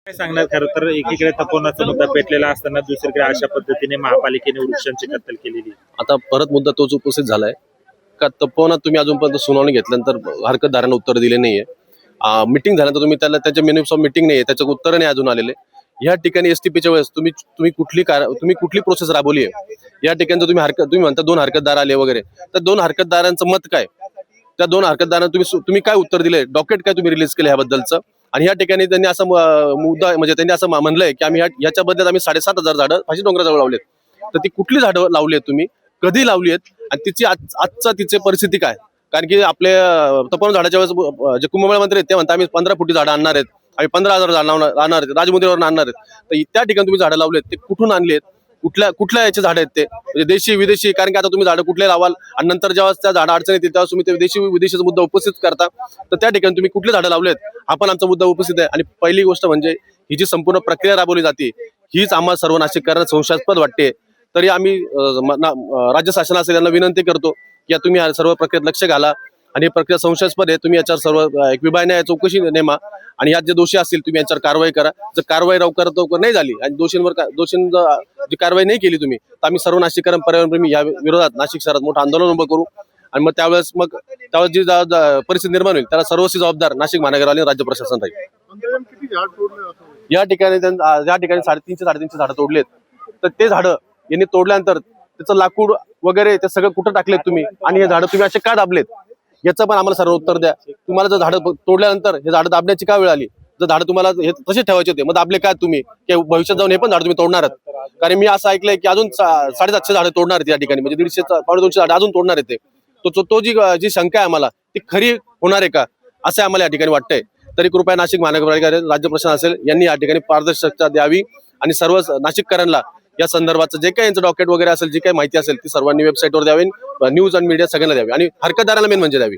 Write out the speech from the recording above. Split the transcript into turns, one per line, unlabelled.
काय सांगणार खरं तर एकीकडे तपोवनाचा मुद्दा पेटलेला असताना दुसरीकडे अशा पद्धतीने महापालिकेने वृक्षांची कत्तल केलेली.
आता परत मुद्दा तोच उपस्थित झालाय का तपोवनात तुम्ही अजूनपर्यंत सुनावणी घेतल्यानंतर हरकतदारांना उत्तर दिले नाहीये. मिटिंग झाल्यानंतर तुम्ही त्याला त्याच्या मिनिट्स ऑफ मिटिंग नाहीये, त्याचं उत्तर नाही अजून आलेले. या ठिकाणी एसटीपीच्या वेळेस तुम्ही कुठली प्रोसेस राबवली आहे. या ठिकाणी तुम्ही म्हणता 2 हरकतदार आले वगैरे, तर 2 हरकतदारांचं मत काय, त्या 2 हरकतदारांना तुम्ही काय उत्तर दिले, डॉक्युमेंट काय तुम्ही रिलीज केलं ह्याबद्दलचं. आणि या ठिकाणी त्यांनी असं मुद्दा म्हणजे त्यांनी असं म्हणलंय की आम्ही याच्या बदल्यात आम्ही 7,500 झाडं फाशी डोंगराजवळ लावलेत. तर ती कुठली झाडं लावली आहेत तुम्ही, कधी लावली आहेत आणि तिची आजचा तिची परिस्थिती काय. कारण की आपले तपोवन झाडाच्या वेळेस जे कुंभमेळा मंत्री आहेत ते म्हणतात आम्ही 15 फुटी झाडं आणणार आहेत, आम्ही 15,000 झाडं आणणार आहेत, राजमुद्रीवर आणणार आहेत. तर त्या ठिकाणी तुम्ही झाडं लावलेत ते कुठून आणली आहेत, कुठल्या याचे झाडं आहेत ते, म्हणजे देशी विदेशी. कारण की आता तुम्ही झाडं कुठले लावाल आणि नंतर जेव्हा त्या झाडं अडचण येते तेव्हा तुम्ही ते देशी विदेशीचा मुद्दा उपस्थित करता. तर त्या ठिकाणी तुम्ही कुठले झाडं लावलेत हा पण आमचा मुद्दा उपस्थित आहे. आणि पहिली गोष्ट म्हणजे ही जी संपूर्ण प्रक्रिया राबवली जाते हीच आम्हाला सर्व नाशिककरांना संशयास्पद वाटते. तरी आम्ही राज्य शासन असेल यांना विनंती करतो की तुम्ही या सर्व प्रक्रियेत लक्ष घाला आणि ही प्रक्रिया संशयास्पद आहे. तुम्ही याच्यावर सर्व एक विभागीय चौकशी नेमा आणि यात जे दोषी असतील तुम्ही यांच्यावर कारवाई करा. जर कारवाई लवकर नाही झाली आणि दोषींवर जी कारवाई नाही केली तुम्ही, तर आम्ही सर्व नाशिककरण पर्यावरणप्रेमी या विरोधात नाशिक शहरात मोठं आंदोलन उभं करू. आणि मग त्यावेळेस जी परिस्थिती निर्माण होईल त्याला सर्वस्वी जबाबदार नाशिक महानगरपालिका आणि राज्य प्रशासन राहील. या ठिकाणी 350-350 झाडं तोडलेत. तर ते झाडं यांनी तोडल्यानंतर त्याचं लाकूड वगैरे ते सगळं कुठं टाकलेत तुम्ही आणि हे झाडं तुम्ही असे का दाबलेत याचं पण आम्हाला सर्व उत्तर द्या. तुम्हाला जर झाडं तोडल्यानंतर हे झाडं दाबण्याची का वेळ आली, जर झाडं तुम्हाला हे तसे ठेवायचे होते मग दाबले काय तुम्ही, की भविष्यात जाऊन हे पण झाडं तुम्ही तोडणार आहात. कारण मी असं ऐकलंय की अजून 750 झाडं तोडणार आहेत या ठिकाणी, म्हणजे 150-200 झाडं अजून तोडणार आहेत ते. तो जी शंका आहे आम्हाला ती खरी होणार आहे का असं आम्हाला या ठिकाणी वाटतंय. तरी कृपया नाशिक महानगरपालिका राज्य प्रशासन असेल यांनी या ठिकाणी पारदर्शकता द्यावी आणि सर्व नाशिककरांना या संदर्भाचं जे काही यांचं डॉक्युमेंट वगैरे असेल, जी काही माहिती असेल ती सर्वांनी वेबसाईटवर द्यावी, न्यूज आणि मीडिया सगळ्यांना द्यावी आणि हरकतदारांना मेन म्हणजे द्यावी.